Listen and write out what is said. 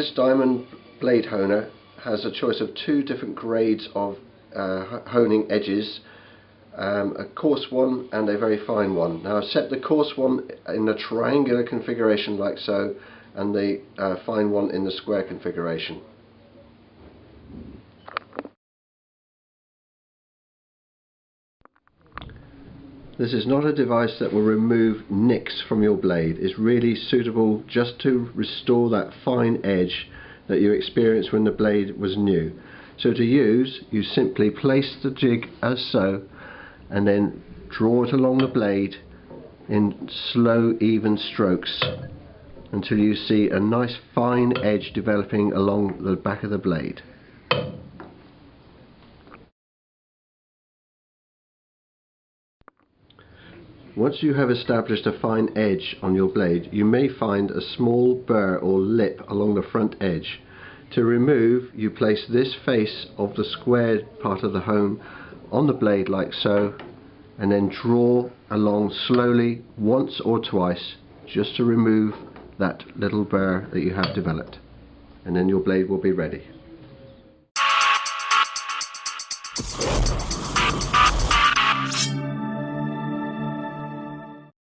This diamond blade honer has a choice of two different grades of honing edges, a coarse one and a very fine one. Now I've set the coarse one in a triangular configuration like so, and the fine one in the square configuration. This is not a device that will remove nicks from your blade. It's really suitable just to restore that fine edge that you experienced when the blade was new. So to use, you simply place the jig as so, and then draw it along the blade in slow, even strokes until you see a nice fine edge developing along the back of the blade. Once you have established a fine edge on your blade, you may find a small burr or lip along the front edge. To remove, you place this face of the squared part of the hone on the blade like so, and then draw along slowly once or twice just to remove that little burr that you have developed, and then your blade will be ready.